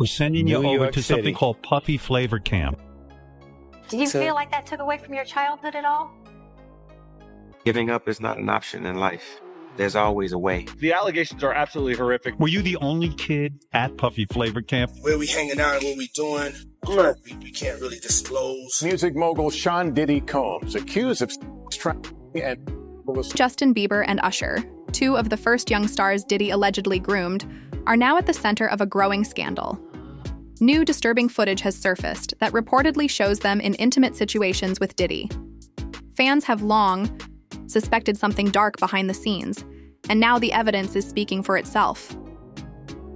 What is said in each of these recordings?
We're sending you over to something called Puffy Flavor Camp. Do you feel like that took away from your childhood at all? Giving up is not an option in life. There's always a way. The allegations are absolutely horrific. Were you the only kid at Puffy Flavor Camp? Where we hanging out and what we doing, we can't really disclose. Music mogul Sean Diddy Combs, accused of and Justin Bieber and Usher, two of the first young stars Diddy allegedly groomed, are now at the center of a growing scandal. New disturbing footage has surfaced that reportedly shows them in intimate situations with Diddy. Fans have long suspected something dark behind the scenes, and now the evidence is speaking for itself.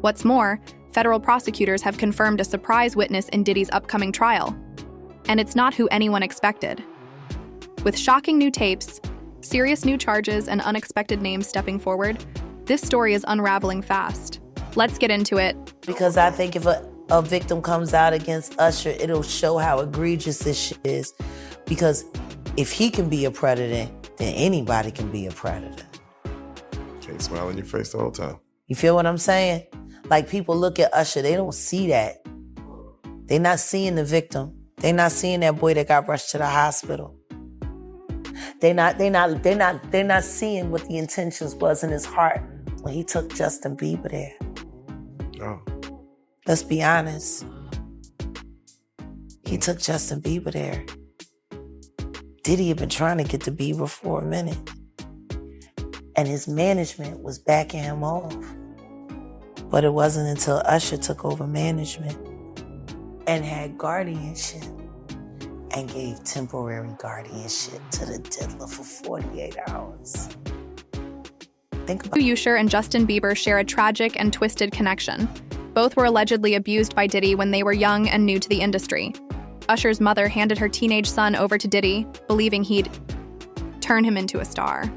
What's more, federal prosecutors have confirmed a surprise witness in Diddy's upcoming trial. And it's not who anyone expected. With shocking new tapes, serious new charges, and unexpected names stepping forward, this story is unraveling fast. Let's get into it. Because I think if a victim comes out against Usher, it'll show how egregious this shit is. Because if he can be a predator, then anybody can be a predator. Can't smile on your face the whole time. You feel what I'm saying? Like, people look at Usher, they don't see that. They're not seeing the victim. They're not seeing that boy that got rushed to the hospital. They're not seeing what the intentions was in his heart when he took Justin Bieber there. Oh. Let's be honest. He took Justin Bieber there. Diddy had been trying to get to Bieber for a minute. And his management was backing him off. But it wasn't until Usher took over management and had guardianship and gave temporary guardianship to the diddler for 48 hours. Think about Usher and Justin Bieber share a tragic and twisted connection. Both were allegedly abused by Diddy when they were young and new to the industry. Usher's mother handed her teenage son over to Diddy, believing he'd turn him into a star.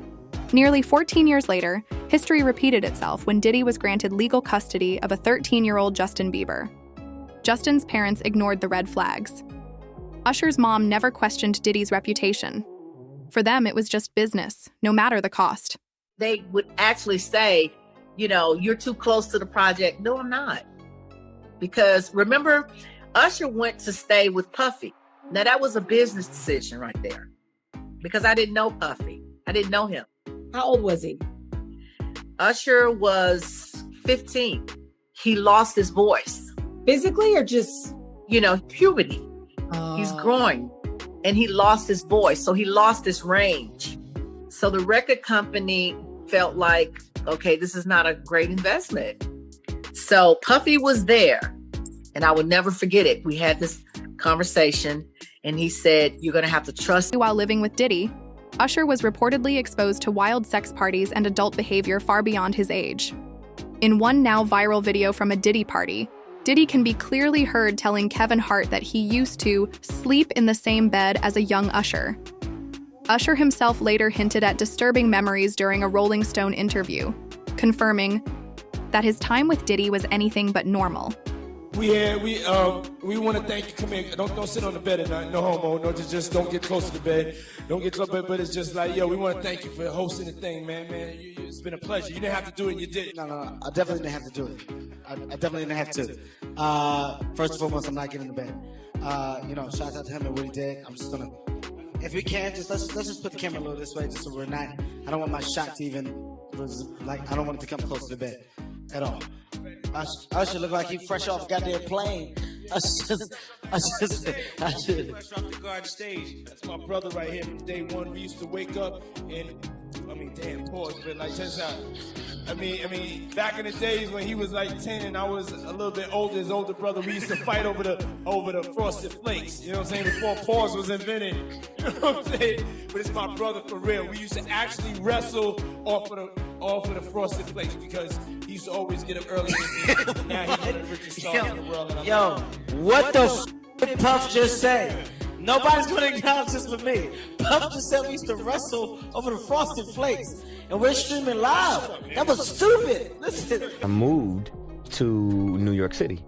Nearly 14 years later, history repeated itself when Diddy was granted legal custody of a 13-year-old Justin Bieber. Justin's parents ignored the red flags. Usher's mom never questioned Diddy's reputation. For them, it was just business, no matter the cost. They would actually say, you know, you're too close to the project. No, I'm not. Because remember, Usher went to stay with Puffy. Now, that was a business decision right there. Because I didn't know Puffy. I didn't know him. How old was he? Usher was 15. He lost his voice. Physically or just? You know, puberty. He's growing. And he lost his voice. So he lost his range. So the record company felt like, okay, this is not a great investment. So Puffy was there. And I will never forget it. We had this conversation and he said, you're going to have to trust. While living with Diddy, Usher was reportedly exposed to wild sex parties and adult behavior far beyond his age. In one now viral video from a Diddy party, Diddy can be clearly heard telling Kevin Hart that he used to sleep in the same bed as a young Usher. Usher himself later hinted at disturbing memories during a Rolling Stone interview, confirming that his time with Diddy was anything but normal. We want to thank you. Come here. Don't sit on the bed at night. No homo. No, just don't get close to the bed. Don't get close. But it's just like, yo, we want to thank you for hosting the thing, man. It's been a pleasure. You didn't have to do it. And you did. No. I definitely didn't have to do it. I definitely didn't have to. First and foremost, I'm not getting in the bed. You know, shout out to him and what he did. I'm just gonna, if we can, just let's just put the camera a little this way, just so we're not. I don't want my shot to even, like, I don't want it to come close to the bed at all. Usher look like he fresh off goddamn plane. Fresh off the garden stage. That's my brother right here from day one. We used to wake up and, pause, but like, check out. I mean, back in the days when he was like 10 and I was a little bit older, his older brother, we used to fight over the frosted flakes. You know what I'm saying? Before pause was invented. You know what I'm saying? But it's my brother for real. We used to actually wrestle off of the frosted flakes because he used to always get up early. Now he's one of the richest stars in the world. Yo, what the f*** did Puff just say? Nobody's going to acknowledge this but me. Puff just said we used to wrestle over the frosted flakes. And we're streaming live. That was stupid. Listen. I moved to New York City,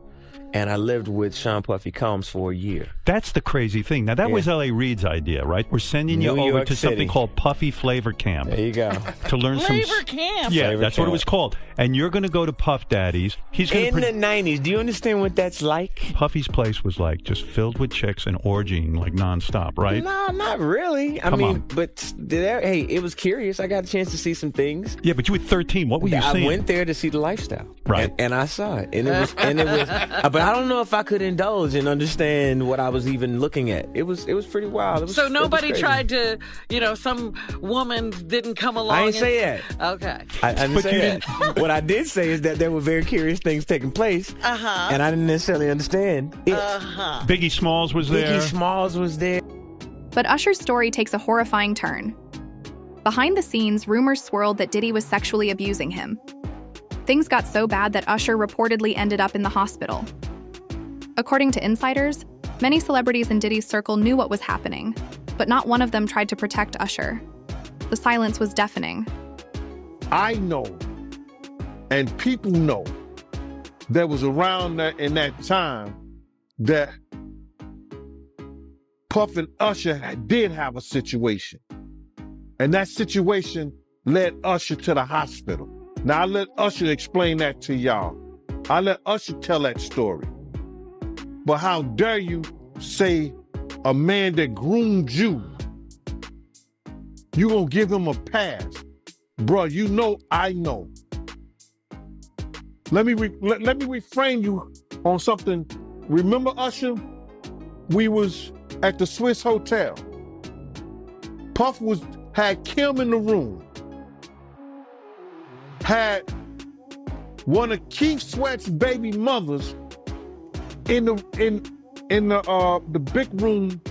and I lived with Sean Puffy Combs for a year. That's the crazy thing. Now, that was L.A. Reid's idea, right? We're sending you over to something called Puffy Flavor Camp. There you go. To learn Flavor Camp. Yeah, Flavor that's Camp. what it was called. And you're going to go to Puff Daddy's. He's going in the 90s. Do you understand what that's like? Puffy's place was like just filled with chicks and orgying like nonstop, right? No, not really. I Come mean, on. but hey, it was curious. I got a chance to see some things. Yeah, but you were 13. What were you seeing? I went there to see the lifestyle. Right. And I saw it. And it was but I don't know if I could indulge and understand what I was even looking at. It was pretty wild. So nobody tried to, some woman didn't come along. I didn't say that. Okay. I didn't say that. What I did say is that there were very curious things taking place. And I didn't necessarily understand it. Biggie Smalls was there. Biggie Smalls was there. But Usher's story takes a horrifying turn. Behind the scenes, rumors swirled that Diddy was sexually abusing him. Things got so bad that Usher reportedly ended up in the hospital. According to insiders, many celebrities in Diddy's circle knew what was happening, but not one of them tried to protect Usher. The silence was deafening. I know, and people know, that was around in that time that Puff and Usher did have a situation. And that situation led Usher to the hospital. Now, I let Usher explain that to y'all. I let Usher tell that story. But how dare you say a man that groomed you, you gonna give him a pass? Bro, you know I know. Let me reframe you on something. Remember, Usher? We was at the Swiss Hotel. Puff had Kim in the room. Had one of Keith Sweat's baby mothers in the big room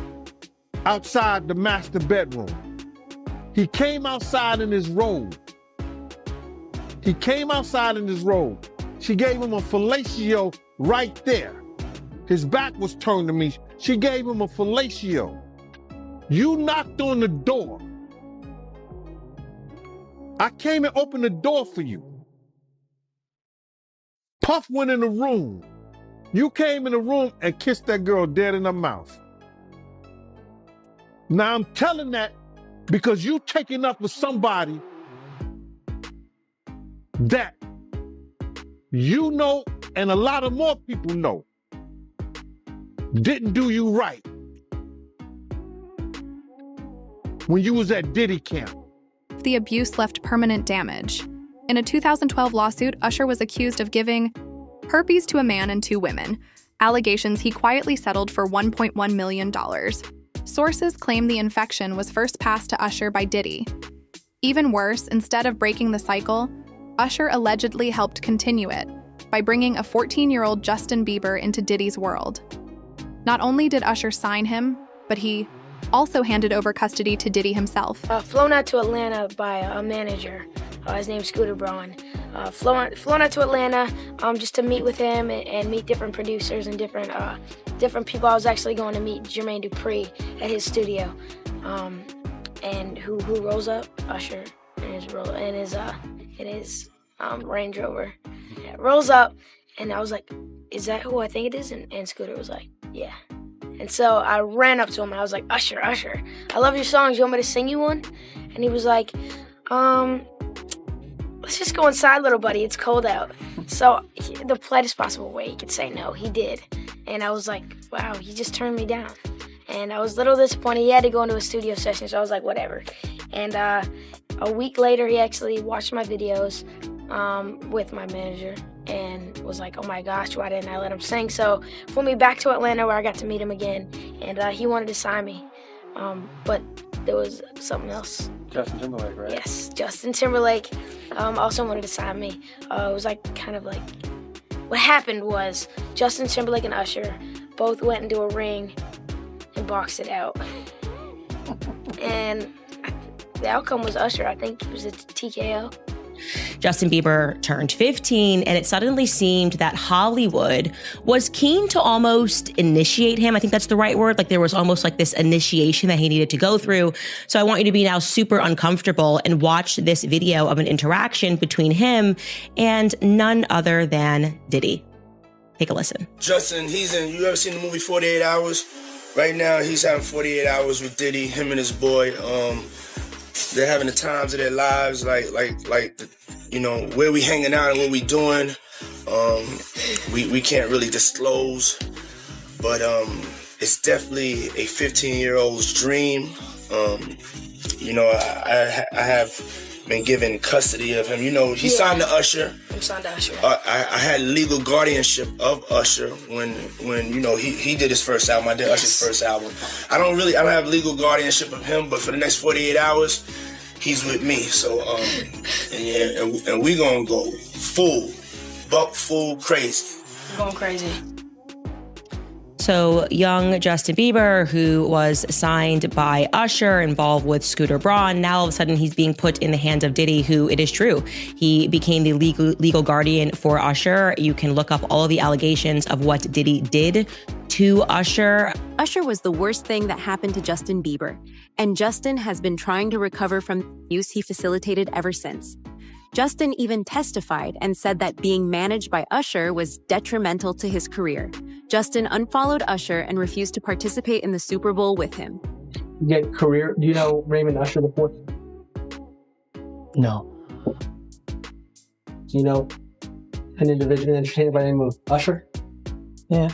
outside the master bedroom. He came outside in his robe. She gave him a fellatio right there. His back was turned to me. She gave him a fellatio. You knocked on the door. I came and opened the door for you. Puff went in the room. You came in the room and kissed that girl dead in her mouth. Now I'm telling that because you taking up with somebody that you know and a lot of more people know didn't do you right when you was at Diddy camp. The abuse left permanent damage. In a 2012 lawsuit, Usher was accused of giving herpes to a man and 2 women, allegations he quietly settled for $1.1 million. Sources claim the infection was first passed to Usher by Diddy. Even worse, instead of breaking the cycle, Usher allegedly helped continue it by bringing a 14-year-old Justin Bieber into Diddy's world. Not only did Usher sign him, but he also handed over custody to Diddy himself. Flown out to Atlanta by a manager. His name's Scooter Braun. Flown out to Atlanta just to meet with him and meet different producers and different people. I was actually going to meet Jermaine Dupri at his studio. And who rolls up? Usher in his Range Rover. Yeah, rolls up, and I was like, "Is that who I think it is?" And Scooter was like, "Yeah." And so I ran up to him and I was like, Usher, I love your songs. You want me to sing you one? And he was like, let's just go inside, little buddy. It's cold out. So the politest possible way he could say no, he did. And I was like, wow, he just turned me down. And I was a little disappointed. He had to go into a studio session, so I was like, whatever. And a week later, he actually watched my videos with my manager and was like, oh my gosh, why didn't I let him sing? So flew me back to Atlanta where I got to meet him again, and he wanted to sign me. But there was something else. Justin Timberlake, right? Yes, Justin Timberlake also wanted to sign me. It was like kind of like, what happened was Justin Timberlake and Usher both went into a ring and boxed it out. And the outcome was Usher. I think it was a TKO. Justin Bieber turned 15, and it suddenly seemed that Hollywood was keen to almost initiate him. I think that's the right word. Like there was almost like this initiation that he needed to go through. So I want you to be now super uncomfortable and watch this video of an interaction between him and none other than Diddy. Take a listen. Justin, you ever seen the movie 48 Hours? Right now, he's having 48 hours with Diddy, him and his boy. They're having the times of their lives, like where we hanging out and what we doing. We can't really disclose, but it's definitely a 15-year-old's dream. I have been given custody of him. He signed to Usher. I'm signed to Usher. I had legal guardianship of Usher when he did his first album. I did Usher's first album. I don't have legal guardianship of him, but for the next 48 hours, he's with me. So and we gonna go full crazy. I'm going crazy. So young Justin Bieber, who was signed by Usher, involved with Scooter Braun, now all of a sudden he's being put in the hands of Diddy, who, it is true, he became the legal guardian for Usher. You can look up all of the allegations of what Diddy did to Usher. Usher was the worst thing that happened to Justin Bieber, and Justin has been trying to recover from the abuse he facilitated ever since. Justin even testified and said that being managed by Usher was detrimental to his career. Justin unfollowed Usher and refused to participate in the Super Bowl with him. Do you know Raymond Usher the Fourth? No. Do you know an individual entertainer by the name of Usher? Yeah,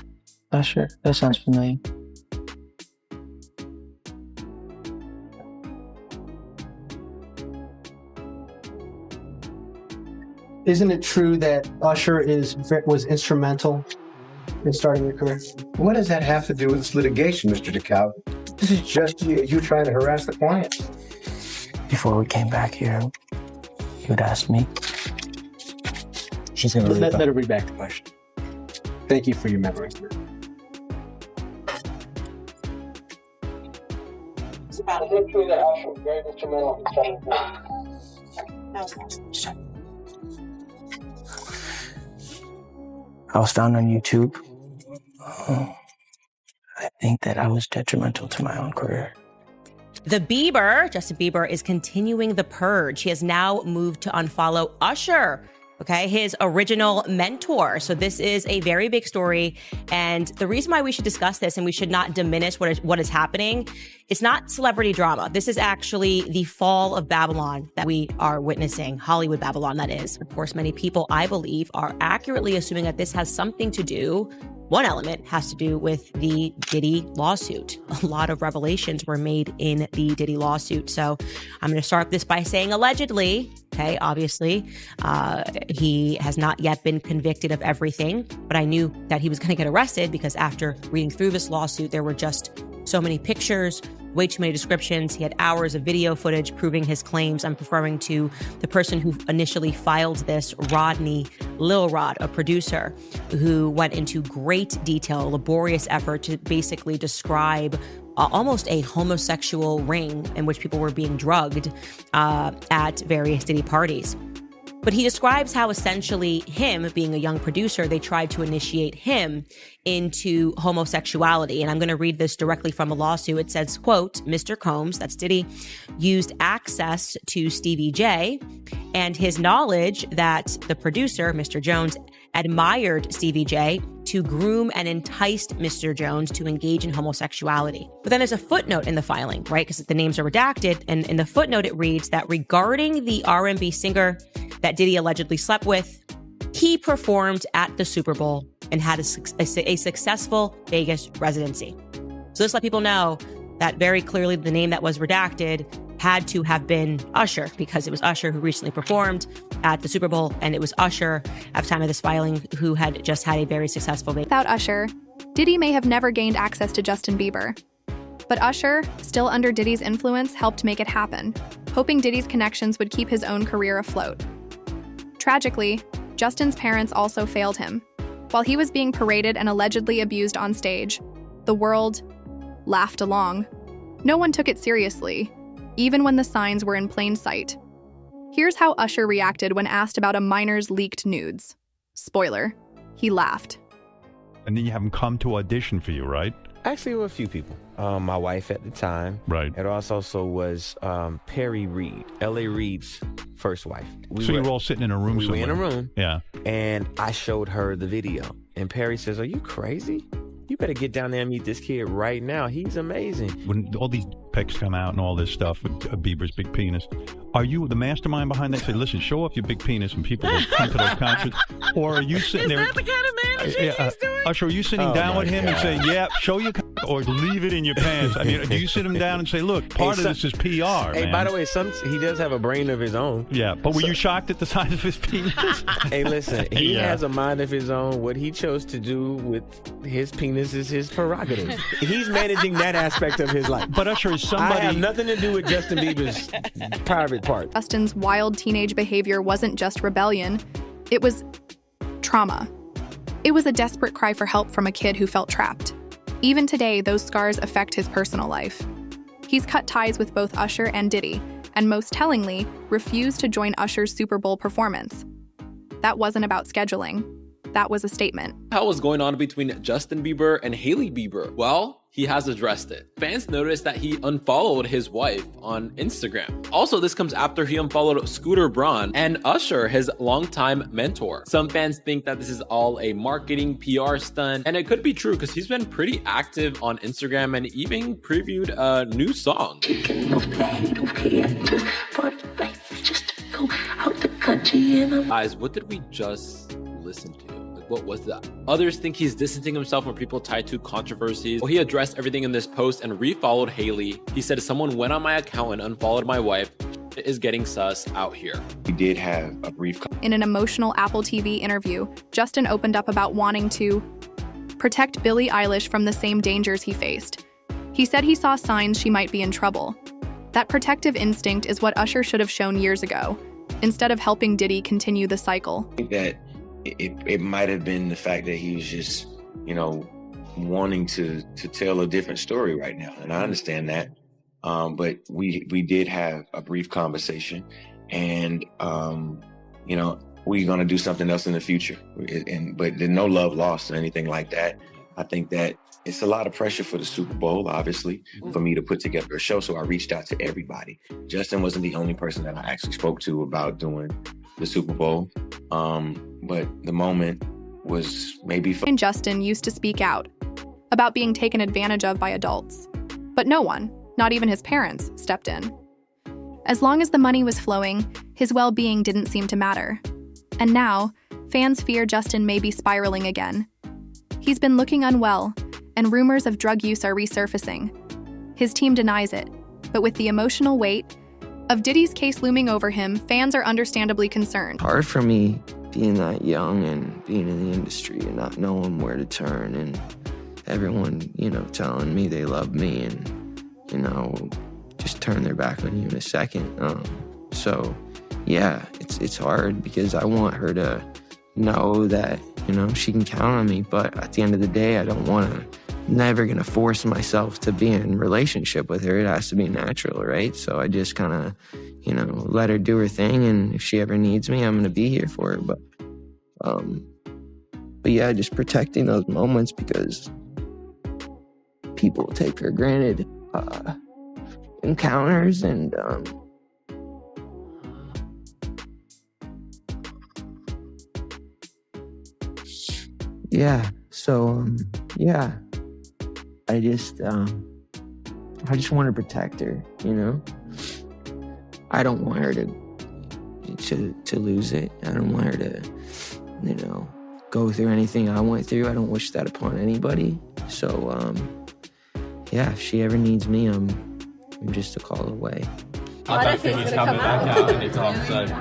Usher. That sounds familiar. Isn't it true that Usher was instrumental in starting your career? What does that have to do with this litigation, Mr. DeKalb? This is just you trying to harass the client. Before we came back here, you had asked me. She's going to let her read back the question. Thank you for your memory. Is it true that Usher was very instrumental in starting? I was found on YouTube. I think that I was detrimental to my own career. Justin Bieber, is continuing the purge. He has now moved to unfollow Usher, his original mentor. So this is a very big story. And the reason why we should discuss this and we should not diminish what is happening, it's not celebrity drama. This is actually the fall of Babylon that we are witnessing, Hollywood Babylon, that is. Of course, many people, I believe, are accurately assuming that this has something to do, one element has to do with the Diddy lawsuit. A lot of revelations were made in the Diddy lawsuit. So I'm going to start this by saying allegedly, obviously, he has not yet been convicted of everything, but I knew that he was going to get arrested because after reading through this lawsuit, there were just so many pictures, way too many descriptions. He had hours of video footage proving his claims. I'm referring to the person who initially filed this, Lil Rod, a producer, who went into great detail, laborious effort to basically describe almost a homosexual ring in which people were being drugged at various Diddy parties. But he describes how essentially him, being a young producer, they tried to initiate him into homosexuality. And I'm going to read this directly from a lawsuit. It says, quote, Mr. Combs, that's Diddy, used access to Stevie J and his knowledge that the producer, Mr. Jones, admired Stevie J to groom and enticed Mr. Jones to engage in homosexuality. But then there's a footnote in the filing, right? Because the names are redacted. And in the footnote, it reads that regarding the R&B singer that Diddy allegedly slept with, he performed at the Super Bowl and had a successful Vegas residency. So this let people know that very clearly the name that was redacted had to have been Usher, because it was Usher who recently performed at the Super Bowl, and it was Usher at the time of this filing who had just had a very successful Vegas. Without Usher, Diddy may have never gained access to Justin Bieber. But Usher, still under Diddy's influence, helped make it happen, hoping Diddy's connections would keep his own career afloat. Tragically, Justin's parents also failed him. While he was being paraded and allegedly abused on stage, the world laughed along. No one took it seriously, even when the signs were in plain sight. Here's how Usher reacted when asked about a minor's leaked nudes. Spoiler, he laughed. And then you have him come to audition for you, right? Actually, there were a few people. My wife at the time. Right. It also was Perry Reed, L.A. Reid's first wife. So you were all sitting in a room somewhere? We were in a room. Yeah. And I showed her the video. And Perry says, "Are you crazy? You better get down there and meet this kid right now. He's amazing. When all these pics come out and all this stuff with Bieber's big penis, are you the mastermind behind that? Say, listen, show off your big penis and people will come to those concerts. Or are you sitting there? Is that the kind of managing he's doing? Usher, are you sitting down with him and saying, yeah, show your or leave it in your pants? I mean, do you sit him down and say, look, part of this is PR, Hey, man. by the way, he does have a brain of his own. Yeah, but were you shocked at the size of his penis? Hey, listen, he has a mind of his own. What he chose to do with his penis is his prerogative. He's managing that aspect of his life. But Usher, is somebody... I have nothing to do with Justin Bieber's private part. Justin's wild teenage behavior wasn't just rebellion, it was trauma. It was a desperate cry for help from a kid who felt trapped. Even today, those scars affect his personal life. He's cut ties with both Usher and Diddy, and most tellingly, refused to join Usher's Super Bowl performance. That wasn't about scheduling. That was a statement. What was going on between Justin Bieber and Hailey Bieber? Well, he has addressed it. Fans noticed that he unfollowed his wife on Instagram. Also, this comes after he unfollowed Scooter Braun and Usher, his longtime mentor. Some fans think that this is all a marketing PR stunt, and it could be true because he's been pretty active on Instagram and even previewed a new song. Guys, what did we just listen to? What was that? Others think he's distancing himself from people tied to controversies. Well, he addressed everything in this post and refollowed Hailey. He said, someone went on my account and unfollowed my wife. It is getting sus out here. We did have a brief... In an emotional Apple TV interview, Justin opened up about wanting to protect Billie Eilish from the same dangers he faced. He said he saw signs she might be in trouble. That protective instinct is what Usher should have shown years ago, instead of helping Diddy continue the cycle. I think that it might have been the fact that he was just, wanting to tell a different story right now. And I understand that. But we did have a brief conversation and, we're going to do something else in the future. But there's no love lost or anything like that. I think that it's a lot of pressure for the Super Bowl, obviously, for me to put together a show. So I reached out to everybody. Justin wasn't the only person that I actually spoke to about doing the Super Bowl. But the moment was maybe... And Justin used to speak out about being taken advantage of by adults. But no one, not even his parents, stepped in. As long as the money was flowing, his well-being didn't seem to matter. And now, fans fear Justin may be spiraling again. He's been looking unwell, and rumors of drug use are resurfacing. His team denies it, but with the emotional weight of Diddy's case looming over him, fans are understandably concerned. Hard for me being that young and being in the industry and not knowing where to turn and everyone, telling me they love me and, just turn their back on you in a second. So, yeah, it's hard because I want her to know that, she can count on me. But at the end of the day, I don't want to, never going to force myself to be in a relationship with her. It has to be natural, right? So I just kind of, let her do her thing. And if she ever needs me, I'm going to be here for her. But yeah, just protecting those moments because people take for granted encounters and yeah. So yeah, I just want to protect her. I don't want her to lose it. I don't want her to go through anything I went through. I don't wish that upon anybody. So yeah, if she ever needs me, I'm just a call away. I don't think he's coming back out anytime soon.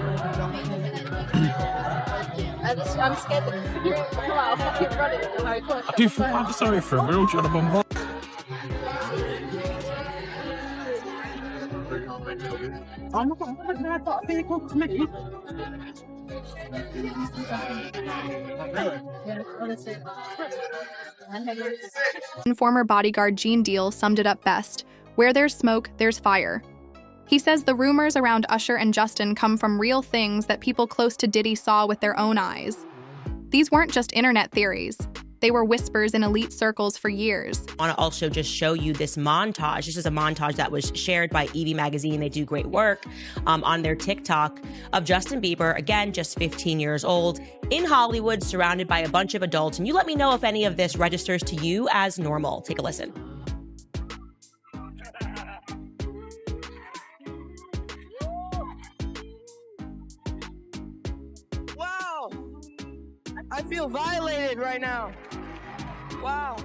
I'm scared that you're I'll fucking run it. I do feel I'm sorry for him. We're all trying to bombard. Former bodyguard Gene Deal summed it up best. Where there's smoke, there's fire. He says the rumors around Usher and Justin come from real things that people close to Diddy saw with their own eyes. These weren't just internet theories. They were whispers in elite circles for years. I want to also just show you this montage. This is a montage that was shared by Evie Magazine. They do great work on their TikTok of Justin Bieber, again, just 15 years old, in Hollywood, surrounded by a bunch of adults. And you let me know if any of this registers to you as normal. Take a listen. Wow! I feel violated right now. Wow.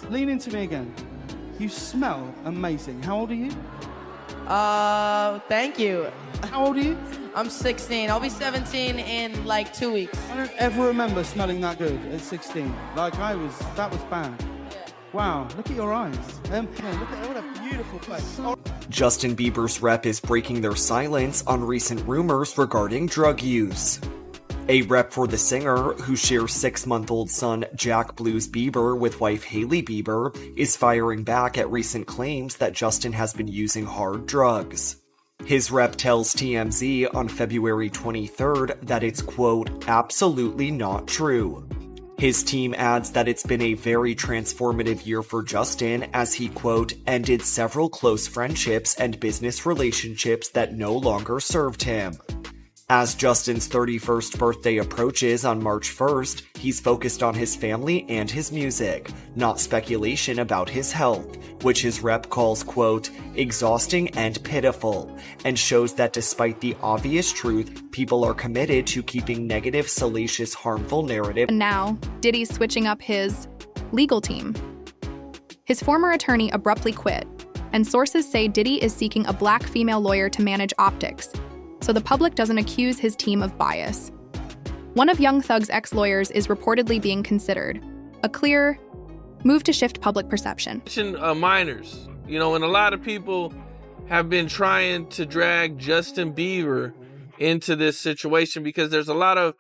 Lean into me again. You smell amazing. How old are you? Thank you. How old are you? I'm 16. I'll be 17 in like 2 weeks. I don't ever remember smelling that good at 16. Like that was bad. Yeah. Wow, look at your eyes. Look at what a beautiful face. Justin Bieber's rep is breaking their silence on recent rumors regarding drug use. A rep for the singer, who shares 6-month-old son Jack Blues Bieber with wife Hailey Bieber, is firing back at recent claims that Justin has been using hard drugs. His rep tells TMZ on February 23rd that it's, quote, absolutely not true. His team adds that it's been a very transformative year for Justin as he, quote, ended several close friendships and business relationships that no longer served him. As Justin's 31st birthday approaches on March 1st, he's focused on his family and his music, not speculation about his health, which his rep calls, quote, exhausting and pitiful, and shows that despite the obvious truth, people are committed to keeping negative, salacious, harmful narrative. And now, Diddy's switching up his legal team. His former attorney abruptly quit, and sources say Diddy is seeking a black female lawyer to manage optics, so the public doesn't accuse his team of bias. One of Young Thug's ex-lawyers is reportedly being considered, a clear move to shift public perception. Minors, and a lot of people have been trying to drag Justin Bieber into this situation because there's a lot of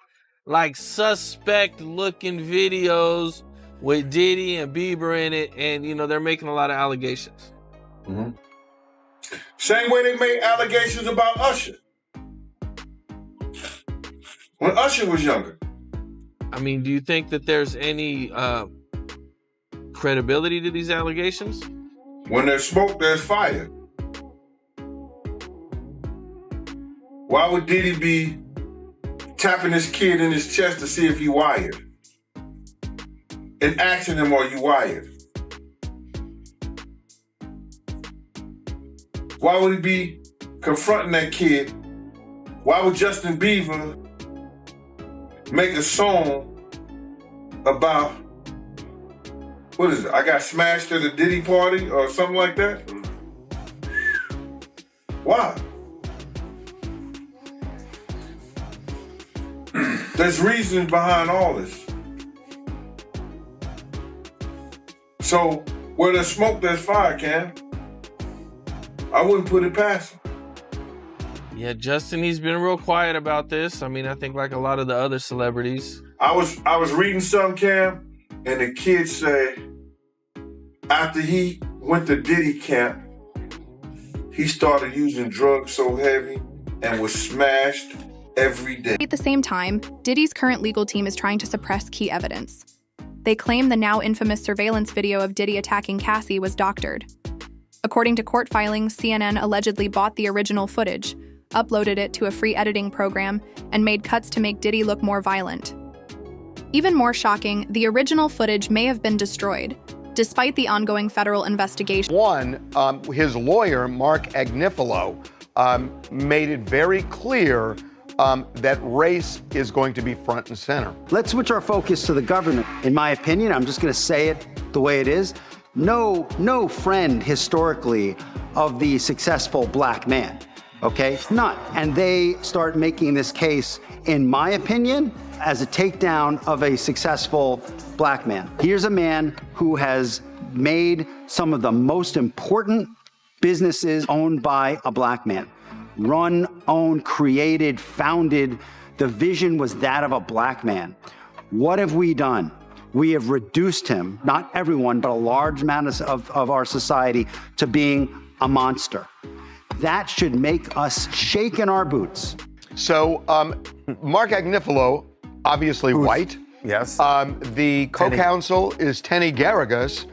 suspect-looking videos with Diddy and Bieber in it, and they're making a lot of allegations. Mm-hmm. Same way they made allegations about Usher. When Usher was younger. Do you think that there's any credibility to these allegations? When there's smoke, there's fire. Why would Diddy be tapping his kid in his chest to see if he wired? And asking him, are you wired? Why would he be confronting that kid? Why would Justin Bieber make a song about, what is it? I got smashed at a Diddy party or something like that? Why? There's reasons behind all this. So where there's smoke, there's fire, Cam. I wouldn't put it past him. Yeah, Justin, he's been real quiet about this. I think like a lot of the other celebrities. I was reading some, Cam, and the kid said after he went to Diddy camp, he started using drugs so heavy and was smashed every day. At the same time, Diddy's current legal team is trying to suppress key evidence. They claim the now infamous surveillance video of Diddy attacking Cassie was doctored. According to court filings, CNN allegedly bought the original footage, uploaded it to a free editing program, and made cuts to make Diddy look more violent. Even more shocking, the original footage may have been destroyed, despite the ongoing federal investigation. His lawyer, Mark Agnifilo, made it very clear that race is going to be front and center. Let's switch our focus to the government. In my opinion, I'm just going to say it the way it is. No friend historically of the successful black man. Okay? None. And they start making this case, in my opinion, as a takedown of a successful black man. Here's a man who has made some of the most important businesses owned by a black man. Run, owned, created, founded. The vision was that of a black man. What have we done? We have reduced him, not everyone, but a large amount of our society, to being a monster. That should make us shake in our boots. So, Mark Agnifilo, obviously white, Yes. The co-counsel is Tenny Garrigus.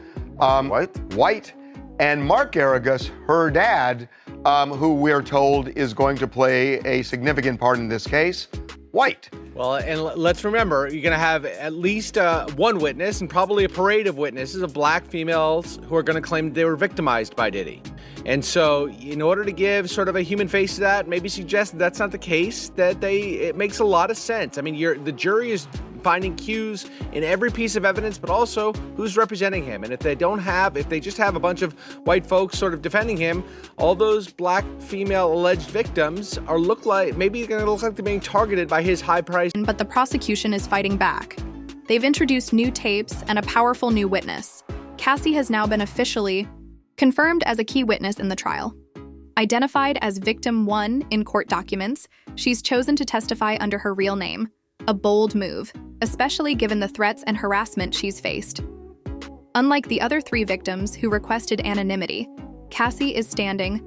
White. And Mark Garrigus, her dad, who we're told is going to play a significant part in this case, white. Well, and let's remember, you're going to have at least one witness and probably a parade of witnesses of black females who are going to claim they were victimized by Diddy. And so in order to give sort of a human face to that, maybe suggest that that's not the case, it makes a lot of sense. I mean, the jury is finding cues in every piece of evidence, but also who's representing him. And if they just have a bunch of white folks sort of defending him, all those black female alleged victims are going to look like they're being targeted by his high price. But the prosecution is fighting back. They've introduced new tapes and a powerful new witness. Cassie has now been officially confirmed as a key witness in the trial. Identified as Victim 1 in court documents, she's chosen to testify under her real name. A bold move, especially given the threats and harassment she's faced. Unlike the other 3 victims who requested anonymity, Cassie is standing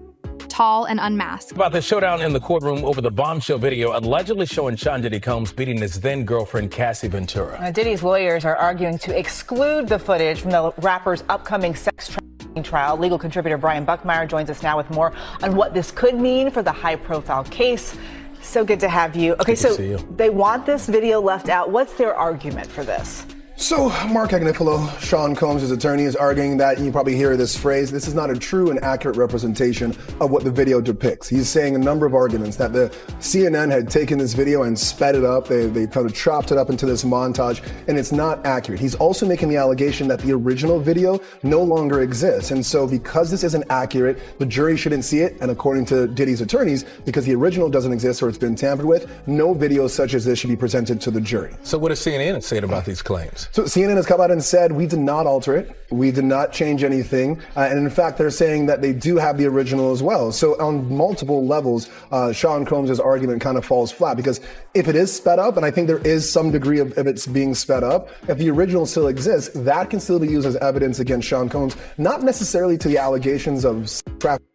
tall and unmasked. About the showdown in the courtroom over the bombshell video allegedly showing Sean Diddy Combs beating his then-girlfriend Cassie Ventura. Diddy's lawyers are arguing to exclude the footage from the rapper's upcoming sex trafficking trial. Legal contributor Brian Buckmeyer joins us now with more on what this could mean for the high-profile case. So good to have you. Okay, so they want this video left out. What's their argument for this? So Mark Agnifilo, Sean Combs' attorney, is arguing that, and you probably hear this phrase, this is not a true and accurate representation of what the video depicts. He's saying a number of arguments that the CNN had taken this video and sped it up. They kind of chopped it up into this montage, and it's not accurate. He's also making the allegation that the original video no longer exists. And so because this isn't accurate, the jury shouldn't see it. And according to Diddy's attorneys, because the original doesn't exist or it's been tampered with, no video such as this should be presented to the jury. So what does CNN say about these claims? So CNN has come out and said, we did not alter it. We did not change anything. And in fact, they're saying that they do have the original as well. So on multiple levels, Sean Combs' argument kind of falls flat, because if it is sped up, and I think there is some degree of it's being sped up, if the original still exists, that can still be used as evidence against Sean Combs, not necessarily to the allegations of trafficking,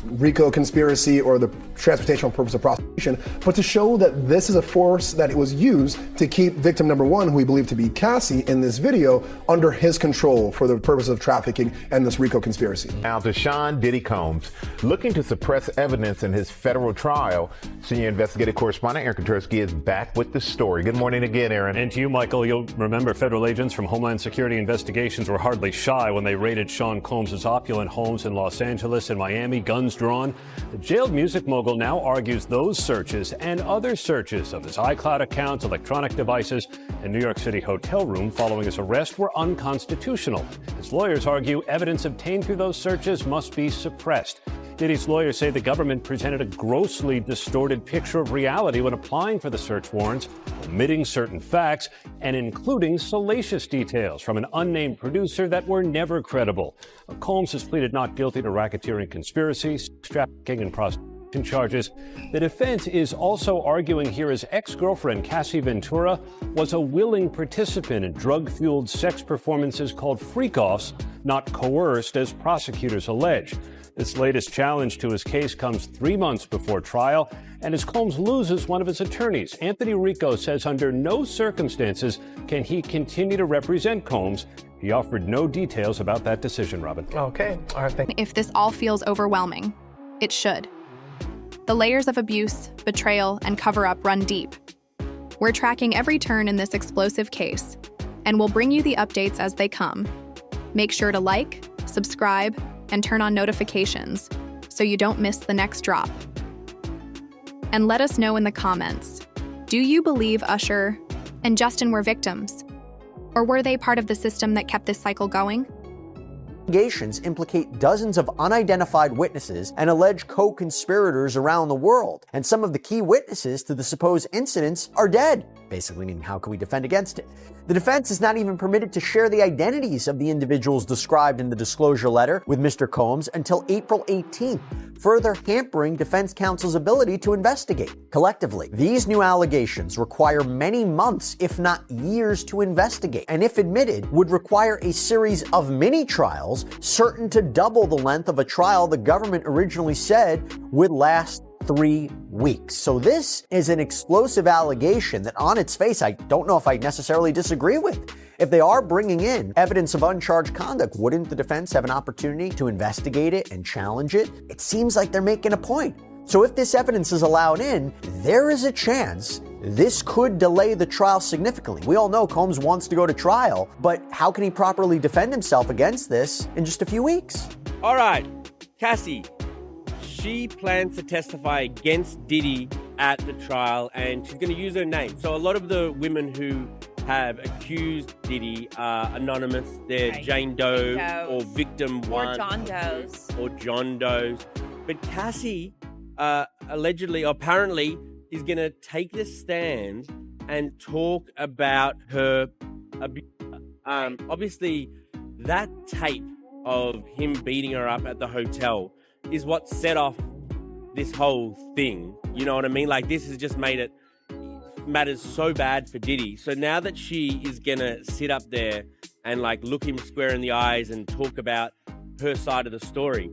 RICO conspiracy, or the transportational purpose of prostitution, but to show that this is a force that was used to keep victim number 1, who we believe to be Cassie in this video, under his control for the purpose of trafficking and this RICO conspiracy. Now to Sean Diddy Combs, looking to suppress evidence in his federal trial. Senior investigative correspondent Aaron Katursky is back with the story. Good morning again, Aaron. And to you, Michael. You'll remember federal agents from Homeland Security investigations were hardly shy when they raided Sean Combs' opulent homes in Los Angeles and Miami, guns drawn. The jailed music mogul now argues those searches and other searches of his iCloud accounts, electronic devices, and New York City hotel room following his arrest were unconstitutional. His lawyers argue evidence obtained through those searches must be suppressed. Diddy's lawyers say the government presented a grossly distorted picture of reality when applying for the search warrants, omitting certain facts and including salacious details from an unnamed producer that were never credible. Combs has pleaded not guilty to racketeering conspiracy, trafficking, and prostitution charges. The defense is also arguing here his ex-girlfriend, Cassie Ventura, was a willing participant in drug-fueled sex performances called Freakoffs, not coerced as prosecutors allege. This latest challenge to his case comes 3 months before trial, and as Combs loses one of his attorneys, Anthony Rico says under no circumstances can he continue to represent Combs. He offered no details about that decision, Robin. Okay. All right. If this all feels overwhelming, it should. The layers of abuse, betrayal, and cover-up run deep. We're tracking every turn in this explosive case, and we'll bring you the updates as they come. Make sure to like, subscribe, and turn on notifications so you don't miss the next drop. And let us know in the comments, do you believe Usher and Justin were victims? Or were they part of the system that kept this cycle going? Allegations implicate dozens of unidentified witnesses and alleged co-conspirators around the world. And some of the key witnesses to the supposed incidents are dead. Basically meaning, how can we defend against it? The defense is not even permitted to share the identities of the individuals described in the disclosure letter with Mr. Combs until April 18th, further hampering defense counsel's ability to investigate. Collectively, these new allegations require many months, if not years, to investigate, and if admitted, would require a series of mini-trials certain to double the length of a trial the government originally said would last 3 weeks. So this is an explosive allegation that on its face, I don't know if I necessarily disagree with. If they are bringing in evidence of uncharged conduct, wouldn't the defense have an opportunity to investigate it and challenge it? It seems like they're making a point. So if this evidence is allowed in, there is a chance this could delay the trial significantly. We all know Combs wants to go to trial, but how can he properly defend himself against this in just a few weeks? All right, Cassie, she plans to testify against Diddy at the trial, and she's going to use her name. So a lot of the women who have accused Diddy are anonymous. They're Jane Doe or Victim One. Or John Doe's. Or John Doe's. But Cassie allegedly, apparently, is going to take the stand and talk about her abuse. Obviously, that tape of him beating her up at the hotel is what set off this whole thing. You know what I mean? Like, this has just made it matters so bad for Diddy. So now that she is going to sit up there and like look him square in the eyes and talk about her side of the story,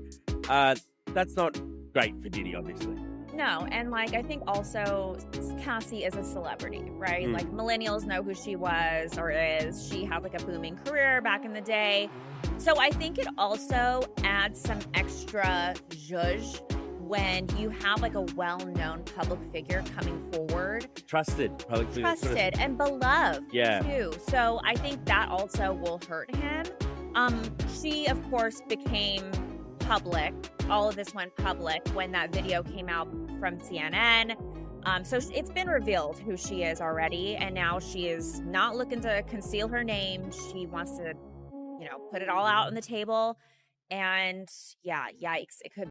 that's not great for Diddy, obviously. No, and like I think also Cassie is a celebrity, right? Like millennials know who she was or is. She had like a booming career back in the day. So I think it also adds some extra zhuzh when you have like a well-known public figure coming forward. Trusted public figure. Trusted and beloved too. So I think that also will hurt him. She of course became public. All of this went public when that video came out from CNN. So it's been revealed who she is already, and now she is not looking to conceal her name. She wants to, put it all out on the table. And yeah, yikes, it could